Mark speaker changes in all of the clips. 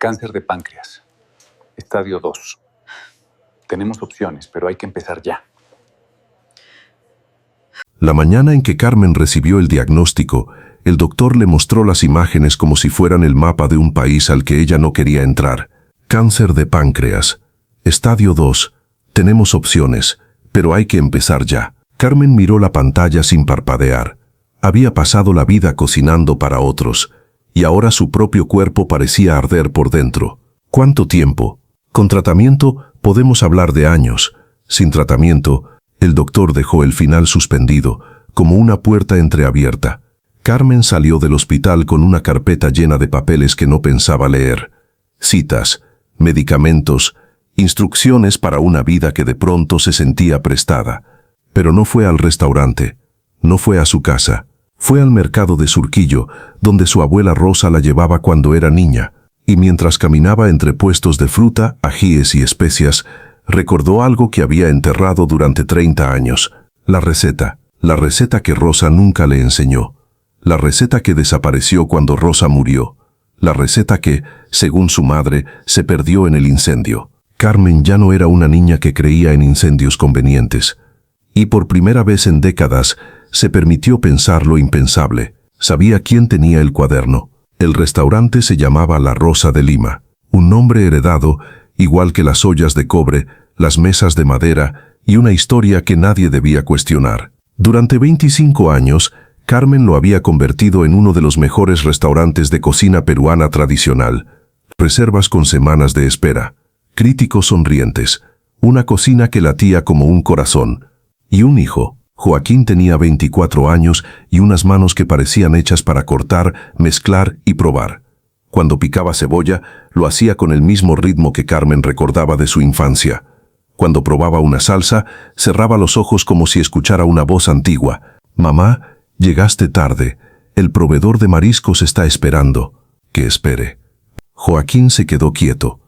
Speaker 1: Cáncer de páncreas. Estadio 2. Tenemos opciones, pero hay que empezar ya.
Speaker 2: La mañana en que Carmen recibió el diagnóstico, el doctor le mostró las imágenes como si fueran el mapa de un país al que ella no quería entrar. Cáncer de páncreas. Estadio 2. Tenemos opciones, pero hay que empezar ya. Carmen miró la pantalla sin parpadear. Había pasado la vida cocinando para otros, y ahora su propio cuerpo parecía arder por dentro. ¿Cuánto tiempo? Con tratamiento podemos hablar de años. Sin tratamiento, el doctor dejó el final suspendido, como una puerta entreabierta. Carmen salió del hospital con una carpeta llena de papeles que no pensaba leer. Citas, medicamentos, instrucciones para una vida que de pronto se sentía prestada. Pero no fue al restaurante, no fue a su casa. Fue al mercado de Surquillo, donde su abuela Rosa la llevaba cuando era niña, y mientras caminaba entre puestos de fruta, ajíes y especias, recordó algo que había enterrado durante 30 años. La receta que Rosa nunca le enseñó. La receta que desapareció cuando Rosa murió. La receta que, según su madre, se perdió en el incendio. Carmen ya no era una niña que creía en incendios convenientes. Y por primera vez en décadas, se permitió pensar lo impensable. Sabía quién tenía el cuaderno. El restaurante se llamaba La Rosa de Lima. Un nombre heredado, igual que las ollas de cobre, las mesas de madera y una historia que nadie debía cuestionar. Durante 25 años, Carmen lo había convertido en uno de los mejores restaurantes de cocina peruana tradicional. Reservas con semanas de espera. Críticos sonrientes. Una cocina que latía como un corazón. Y un hijo. Joaquín tenía 24 años y unas manos que parecían hechas para cortar, mezclar y probar. Cuando picaba cebolla, lo hacía con el mismo ritmo que Carmen recordaba de su infancia. Cuando probaba una salsa, cerraba los ojos como si escuchara una voz antigua. «Mamá, llegaste tarde. El proveedor de mariscos está esperando. Que espere». Joaquín se quedó quieto.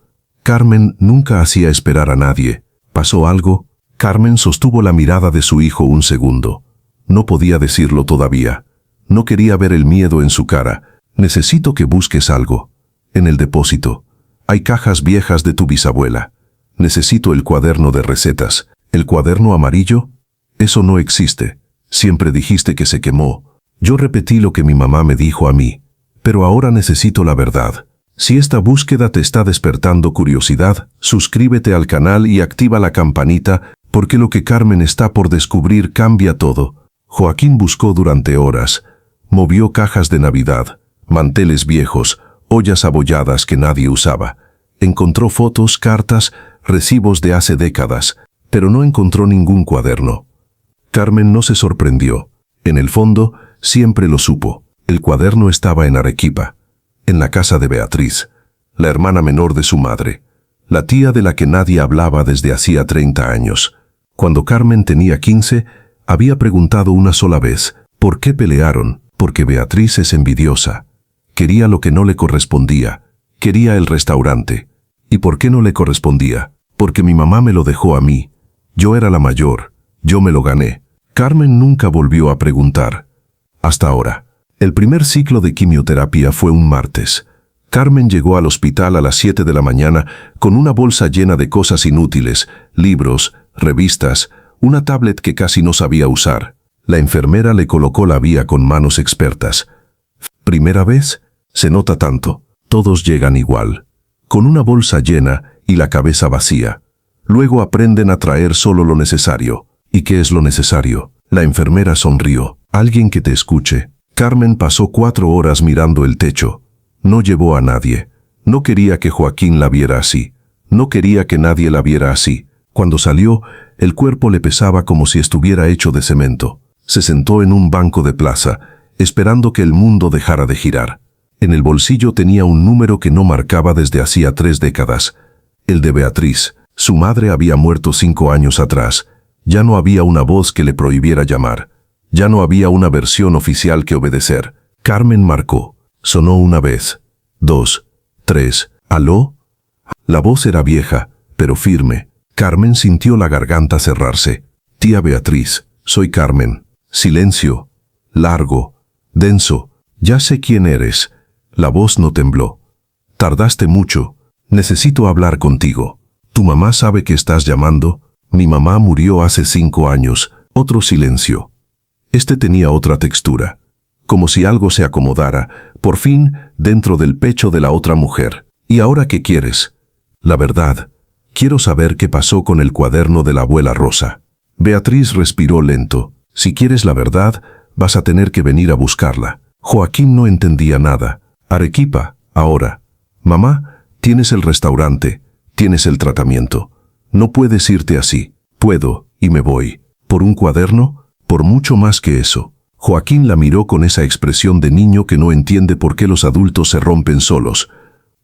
Speaker 2: Carmen nunca hacía esperar a nadie. ¿Pasó algo? Carmen sostuvo la mirada de su hijo un segundo. No podía decirlo todavía. No quería ver el miedo en su cara. «Necesito que busques algo. En el depósito. Hay cajas viejas de tu bisabuela. Necesito el cuaderno de recetas». «¿El cuaderno amarillo? Eso no existe. Siempre dijiste que se quemó. Yo repetí lo que mi mamá me dijo a mí. Pero ahora necesito la verdad. Si esta búsqueda te está despertando curiosidad, suscríbete al canal y activa la campanita, porque lo que Carmen está por descubrir cambia todo». Joaquín buscó durante horas. Movió cajas de Navidad, manteles viejos, ollas abolladas que nadie usaba. Encontró fotos, cartas, recibos de hace décadas, pero no encontró ningún cuaderno. Carmen no se sorprendió. En el fondo, siempre lo supo. El cuaderno estaba en Arequipa, en la casa de Beatriz, la hermana menor de su madre, la tía de la que nadie hablaba desde hacía 30 años. Cuando Carmen tenía 15, había preguntado una sola vez, ¿por qué pelearon? Porque Beatriz es envidiosa. Quería lo que no le correspondía. Quería el restaurante. ¿Y por qué no le correspondía? Porque mi mamá me lo dejó a mí. Yo era la mayor. Yo me lo gané. Carmen nunca volvió a preguntar. Hasta ahora. El primer ciclo de quimioterapia fue un martes. Carmen llegó al hospital a las 7 de la mañana con una bolsa llena de cosas inútiles, libros, revistas, una tablet que casi no sabía usar. La enfermera le colocó la vía con manos expertas. ¿Primera vez? Se nota tanto. Todos llegan igual. Con una bolsa llena y la cabeza vacía. Luego aprenden a traer solo lo necesario. ¿Y qué es lo necesario? La enfermera sonrió. Alguien que te escuche. Carmen pasó 4 horas mirando el techo. No llevó a nadie. No quería que Joaquín la viera así. No quería que nadie la viera así. Cuando salió, el cuerpo le pesaba como si estuviera hecho de cemento. Se sentó en un banco de plaza, esperando que el mundo dejara de girar. En el bolsillo tenía un número que no marcaba desde hacía 3 décadas. El de Beatriz. Su madre había muerto 5 años atrás. Ya no había una voz que le prohibiera llamar. Ya no había una versión oficial que obedecer. Carmen marcó. Sonó una vez. 2, 3. ¿Aló? La voz era vieja, pero firme. Carmen sintió la garganta cerrarse. «Tía Beatriz, soy Carmen». Silencio. Largo. Denso. «Ya sé quién eres». La voz no tembló. Tardaste mucho. Necesito hablar contigo. ¿Tu mamá sabe que estás llamando? Mi mamá murió hace 5 años. Otro silencio. Este tenía otra textura. Como si algo se acomodara, por fin, dentro del pecho de la otra mujer. ¿Y ahora qué quieres? La verdad. Quiero saber qué pasó con el cuaderno de la abuela Rosa. Beatriz respiró lento. Si quieres la verdad, vas a tener que venir a buscarla. Joaquín no entendía nada. Arequipa, ahora. Mamá, tienes el restaurante, tienes el tratamiento. No puedes irte así. Puedo, y me voy. ¿Por un cuaderno? Por mucho más que eso. Joaquín la miró con esa expresión de niño que no entiende por qué los adultos se rompen solos.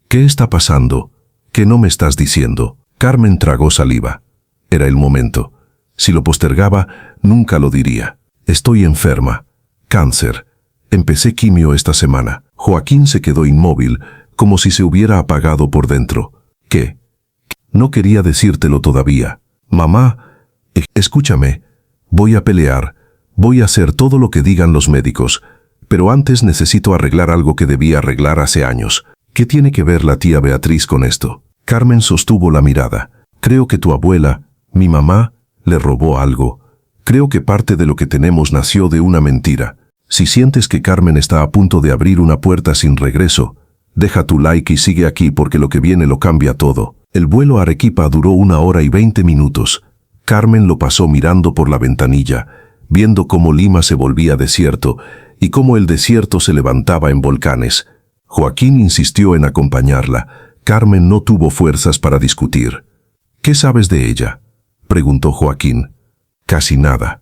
Speaker 2: ¿Qué está pasando? ¿Qué no me estás diciendo? Carmen tragó saliva. Era el momento. Si lo postergaba, nunca lo diría. Estoy enferma. Cáncer. Empecé quimio esta semana. Joaquín se quedó inmóvil, como si se hubiera apagado por dentro. ¿Qué? No quería decírtelo todavía. Mamá, escúchame. Voy a pelear. Voy a hacer todo lo que digan los médicos. Pero antes necesito arreglar algo que debía arreglar hace años. ¿Qué tiene que ver la tía Beatriz con esto? Carmen sostuvo la mirada. Creo que tu abuela, mi mamá, le robó algo. Creo que parte de lo que tenemos nació de una mentira. Si sientes que Carmen está a punto de abrir una puerta sin regreso, deja tu like y sigue aquí porque lo que viene lo cambia todo. El vuelo a Arequipa duró 1 hora y 20 minutos. Carmen lo pasó mirando por la ventanilla, viendo cómo Lima se volvía desierto y cómo el desierto se levantaba en volcanes. Joaquín insistió en acompañarla. Carmen no tuvo fuerzas para discutir. ¿Qué sabes de ella?, preguntó Joaquín. Casi nada.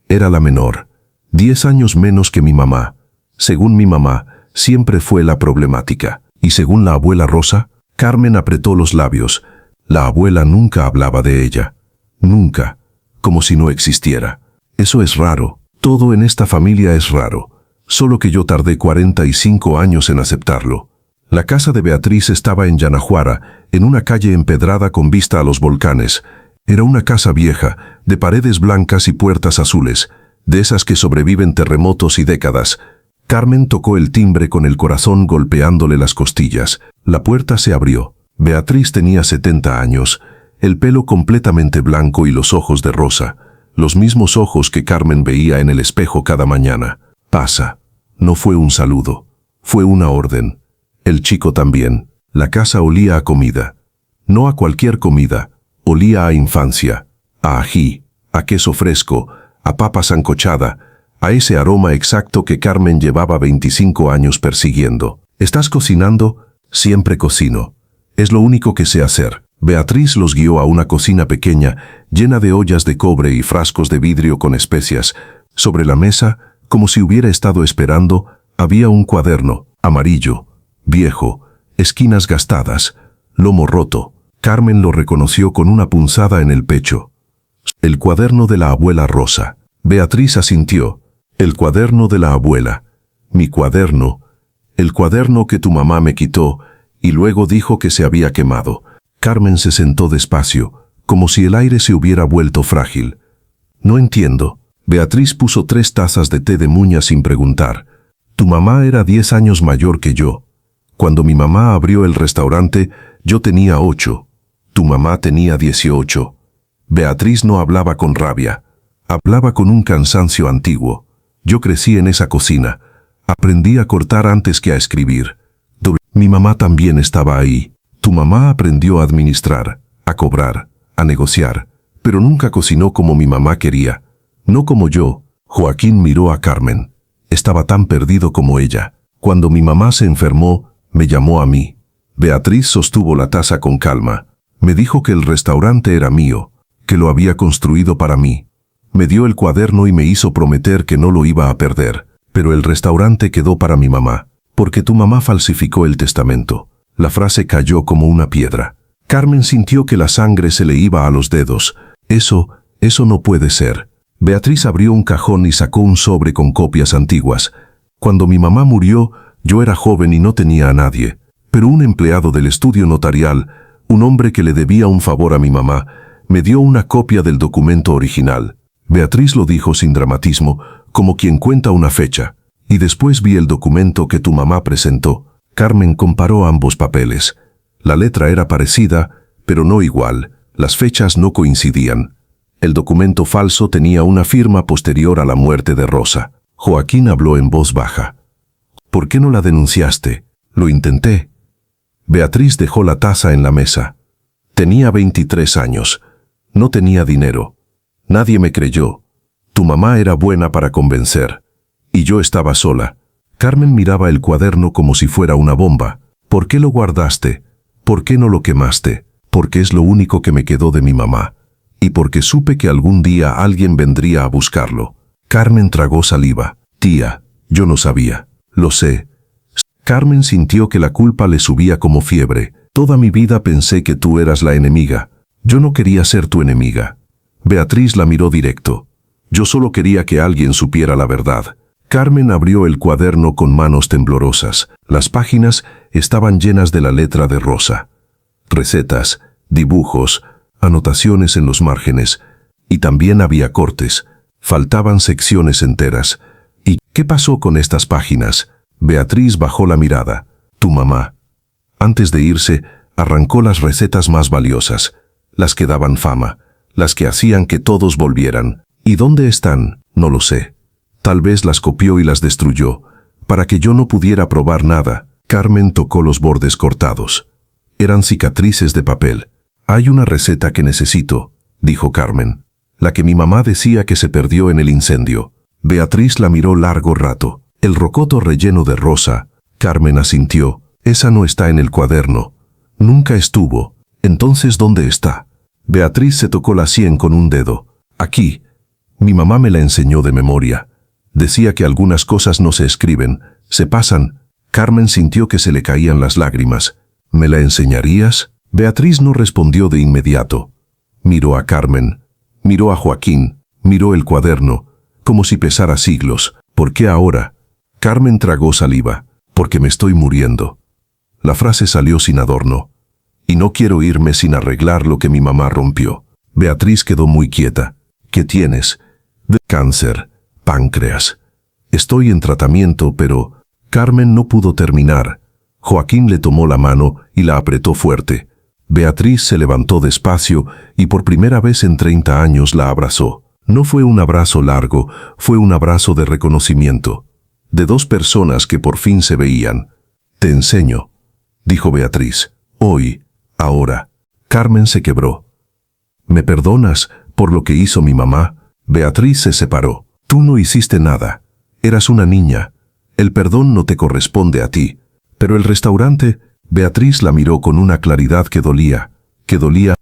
Speaker 2: Era la menor. 10 años menos que mi mamá. Según mi mamá, siempre fue la problemática. Y según la abuela Rosa, Carmen apretó los labios. La abuela nunca hablaba de ella. Nunca. Como si no existiera. Eso es raro. Todo en esta familia es raro. Solo que yo tardé 45 años en aceptarlo. La casa de Beatriz estaba en Yanajuara, en una calle empedrada con vista a los volcanes. Era una casa vieja, de paredes blancas y puertas azules, de esas que sobreviven terremotos y décadas. Carmen tocó el timbre con el corazón golpeándole las costillas. La puerta se abrió. Beatriz tenía 70 años, el pelo completamente blanco y los ojos de rosa, los mismos ojos que Carmen veía en el espejo cada mañana. Pasa. No fue un saludo, fue una orden. El chico también. La casa olía a comida. No a cualquier comida. Olía a infancia, a ají, a queso fresco, a papa sancochada, a ese aroma exacto que Carmen llevaba 25 años persiguiendo. ¿Estás cocinando? Siempre cocino. Es lo único que sé hacer. Beatriz los guió a una cocina pequeña, llena de ollas de cobre y frascos de vidrio con especias. Sobre la mesa, como si hubiera estado esperando, había un cuaderno, amarillo, viejo, esquinas gastadas, lomo roto. Carmen lo reconoció con una punzada en el pecho. El cuaderno de la abuela Rosa. Beatriz asintió. El cuaderno de la abuela. Mi cuaderno. El cuaderno que tu mamá me quitó y luego dijo que se había quemado. Carmen se sentó despacio, como si el aire se hubiera vuelto frágil. No entiendo. Beatriz puso 3 tazas de té de muña sin preguntar. Tu mamá era 10 años mayor que yo. Cuando mi mamá abrió el restaurante, yo tenía 8. Tu mamá tenía 18. Beatriz no hablaba con rabia. Hablaba con un cansancio antiguo. Yo crecí en esa cocina. Aprendí a cortar antes que a escribir. Mi mamá también estaba ahí. Tu mamá aprendió a administrar, a cobrar, a negociar, pero nunca cocinó como mi mamá quería. No como yo. Joaquín miró a Carmen. Estaba tan perdido como ella. Cuando mi mamá se enfermó, me llamó a mí. Beatriz sostuvo la taza con calma. Me dijo que el restaurante era mío, que lo había construido para mí. Me dio el cuaderno y me hizo prometer que no lo iba a perder. Pero el restaurante quedó para mi mamá, porque tu mamá falsificó el testamento. La frase cayó como una piedra. Carmen sintió que la sangre se le iba a los dedos. Eso no puede ser. Beatriz abrió un cajón y sacó un sobre con copias antiguas. Cuando mi mamá murió, yo era joven y no tenía a nadie. Pero un empleado del estudio notarial, un hombre que le debía un favor a mi mamá, me dio una copia del documento original. Beatriz lo dijo sin dramatismo, como quien cuenta una fecha. Y después vi el documento que tu mamá presentó. Carmen comparó ambos papeles. La letra era parecida, pero no igual. Las fechas no coincidían. El documento falso tenía una firma posterior a la muerte de Rosa. Joaquín habló en voz baja. ¿Por qué no la denunciaste? Lo intenté. Beatriz dejó la taza en la mesa. Tenía 23 años. No tenía dinero. Nadie me creyó. Tu mamá era buena para convencer. Y yo estaba sola. Carmen miraba el cuaderno como si fuera una bomba. ¿Por qué lo guardaste? ¿Por qué no lo quemaste? Porque es lo único que me quedó de mi mamá. Y porque supe que algún día alguien vendría a buscarlo. Carmen tragó saliva. Tía, yo no sabía. Lo sé. Carmen sintió que la culpa le subía como fiebre. Toda mi vida pensé que tú eras la enemiga. Yo no quería ser tu enemiga. Beatriz la miró directo. Yo solo quería que alguien supiera la verdad. Carmen abrió el cuaderno con manos temblorosas. Las páginas estaban llenas de la letra de Rosa. Recetas, dibujos, anotaciones en los márgenes. Y también había cortes. Faltaban secciones enteras. ¿Y qué pasó con estas páginas? Beatriz bajó la mirada. Tu mamá. Antes de irse, arrancó las recetas más valiosas, las que daban fama, las que hacían que todos volvieran. ¿Y dónde están? No lo sé. Tal vez las copió y las destruyó, para que yo no pudiera probar nada. Carmen tocó los bordes cortados. Eran cicatrices de papel. Hay una receta que necesito, dijo Carmen. La que mi mamá decía que se perdió en el incendio. Beatriz la miró largo rato. El rocoto relleno de Rosa. Carmen asintió. Esa no está en el cuaderno. Nunca estuvo. Entonces, ¿dónde está? Beatriz se tocó la sien con un dedo. Aquí. Mi mamá me la enseñó de memoria. Decía que algunas cosas no se escriben, se pasan. Carmen sintió que se le caían las lágrimas. ¿Me la enseñarías? Beatriz no respondió de inmediato. Miró a Carmen, miró a Joaquín, miró el cuaderno, como si pesara siglos. ¿Por qué ahora? Carmen tragó saliva. Porque me estoy muriendo. La frase salió sin adorno. Y no quiero irme sin arreglar lo que mi mamá rompió. Beatriz quedó muy quieta. ¿Qué tienes? De cáncer, páncreas. Estoy en tratamiento, pero... Carmen no pudo terminar. Joaquín le tomó la mano y la apretó fuerte. Beatriz se levantó despacio y por primera vez en 30 años la abrazó. No fue un abrazo largo, fue un abrazo de reconocimiento. De dos personas que por fin se veían. Te enseño, dijo Beatriz. Hoy, ahora. Carmen se quebró. ¿Me perdonas por lo que hizo mi mamá? Beatriz se separó. Tú no hiciste nada. Eras una niña. El perdón no te corresponde a ti. Pero el restaurante... Beatriz la miró con una claridad que dolía.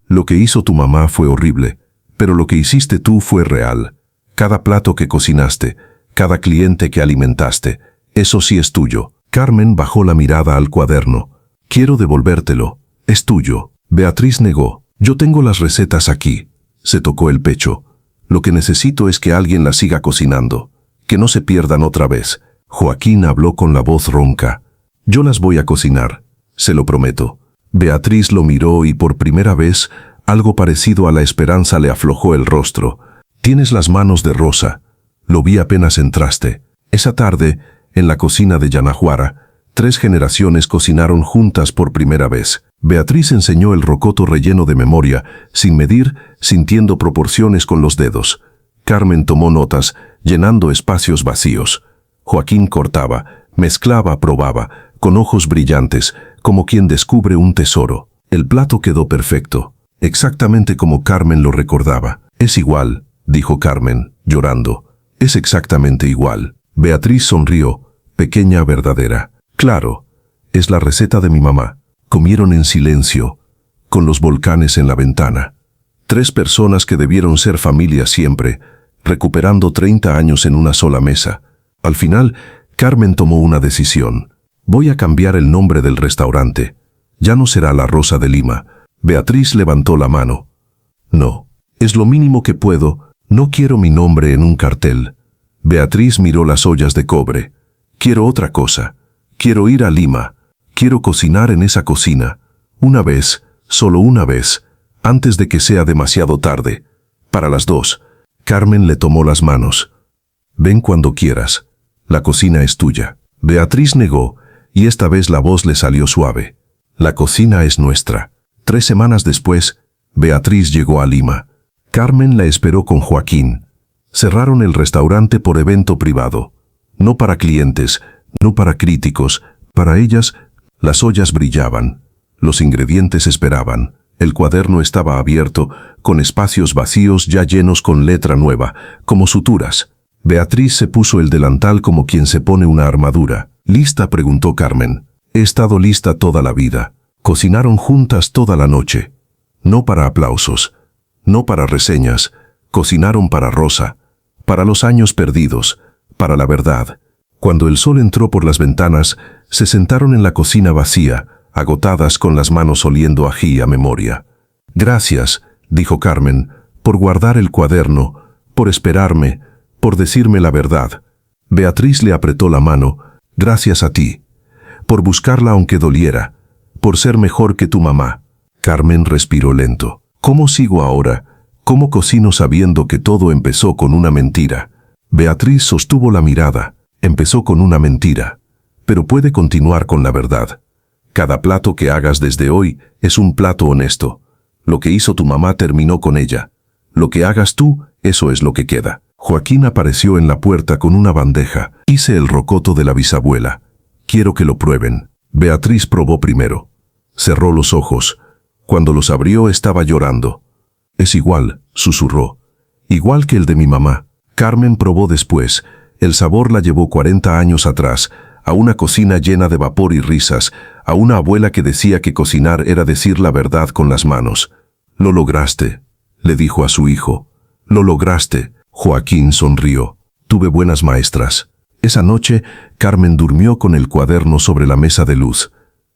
Speaker 2: Lo que hizo tu mamá fue horrible. Pero lo que hiciste tú fue real. Cada plato que cocinaste, cada cliente que alimentaste, eso sí es tuyo. Carmen bajó la mirada al cuaderno. Quiero devolvértelo. Es tuyo. Beatriz negó. Yo tengo las recetas aquí. Se tocó el pecho. Lo que necesito es que alguien las siga cocinando. Que no se pierdan otra vez. Joaquín habló con la voz ronca. Yo las voy a cocinar. Se lo prometo. Beatriz lo miró y por primera vez algo parecido a la esperanza le aflojó el rostro. Tienes las manos de Rosa. Lo vi apenas entraste. Esa tarde, en la cocina de Yanajuara, 3 generaciones cocinaron juntas por primera vez. Beatriz enseñó el rocoto relleno de memoria, sin medir, sintiendo proporciones con los dedos. Carmen tomó notas, llenando espacios vacíos. Joaquín cortaba, mezclaba, probaba, con ojos brillantes, como quien descubre un tesoro. El plato quedó perfecto, exactamente como Carmen lo recordaba. Es igual, dijo Carmen, llorando. Es exactamente igual. Beatriz sonrió, pequeña, verdadera. Claro, es la receta de mi mamá. Comieron en silencio, con los volcanes en la ventana. 3 personas que debieron ser familia siempre, recuperando 30 años en una sola mesa. Al final, Carmen tomó una decisión. Voy a cambiar el nombre del restaurante. Ya no será La Rosa de Lima. Beatriz levantó la mano. No, es lo mínimo que puedo. No quiero mi nombre en un cartel. Beatriz miró las ollas de cobre. Quiero otra cosa. Quiero ir a Lima. Quiero cocinar en esa cocina. Una vez, solo una vez, antes de que sea demasiado tarde. Para las 2. Carmen le tomó las manos. Ven cuando quieras. La cocina es tuya. Beatriz negó, y esta vez la voz le salió suave. La cocina es nuestra. 3 semanas después, Beatriz llegó a Lima. Carmen la esperó con Joaquín. Cerraron el restaurante por evento privado. No para clientes, no para críticos. Para ellas, las ollas brillaban. Los ingredientes esperaban. El cuaderno estaba abierto, con espacios vacíos ya llenos con letra nueva, como suturas. Beatriz se puso el delantal como quien se pone una armadura. ¿Lista?, preguntó Carmen. He estado lista toda la vida. Cocinaron juntas toda la noche. No para aplausos, no para reseñas. Cocinaron para Rosa, para los años perdidos, para la verdad. Cuando el sol entró por las ventanas, se sentaron en la cocina vacía, agotadas, con las manos oliendo ají a memoria. Gracias, dijo Carmen, por guardar el cuaderno, por esperarme, por decirme la verdad. Beatriz le apretó la mano. Gracias a ti, por buscarla aunque doliera, por ser mejor que tu mamá. Carmen respiró lento. ¿Cómo sigo ahora? ¿Cómo cocino sabiendo que todo empezó con una mentira? Beatriz sostuvo la mirada. Empezó con una mentira, pero puede continuar con la verdad. Cada plato que hagas desde hoy es un plato honesto. Lo que hizo tu mamá terminó con ella. Lo que hagas tú, eso es lo que queda. Joaquín apareció en la puerta con una bandeja. Hice el rocoto de la bisabuela. Quiero que lo prueben. Beatriz probó primero. Cerró los ojos. Cuando los abrió estaba llorando. Es igual, susurró. Igual que el de mi mamá. Carmen probó después. El sabor la llevó 40 años atrás, a una cocina llena de vapor y risas, a una abuela que decía que cocinar era decir la verdad con las manos. Lo lograste, le dijo a su hijo. Lo lograste. Joaquín sonrió. Tuve buenas maestras. Esa noche, Carmen durmió con el cuaderno sobre la mesa de luz.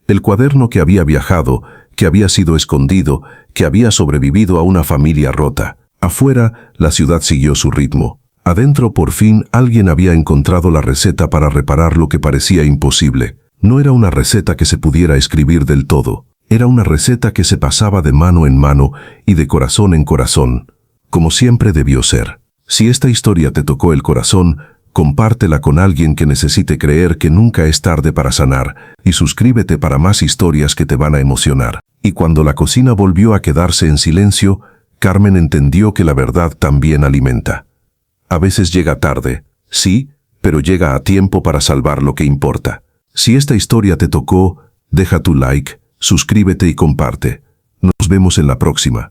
Speaker 2: El cuaderno que había viajado, que había sido escondido, que había sobrevivido a una familia rota. Afuera, la ciudad siguió su ritmo. Adentro, por fin, alguien había encontrado la receta para reparar lo que parecía imposible. No era una receta que se pudiera escribir del todo. Era una receta que se pasaba de mano en mano y de corazón en corazón, como siempre debió ser. Si esta historia te tocó el corazón, compártela con alguien que necesite creer que nunca es tarde para sanar, y suscríbete para más historias que te van a emocionar. Y cuando la cocina volvió a quedarse en silencio, Carmen entendió que la verdad también alimenta. A veces llega tarde, sí, pero llega a tiempo para salvar lo que importa. Si esta historia te tocó, deja tu like, suscríbete y comparte. Nos vemos en la próxima.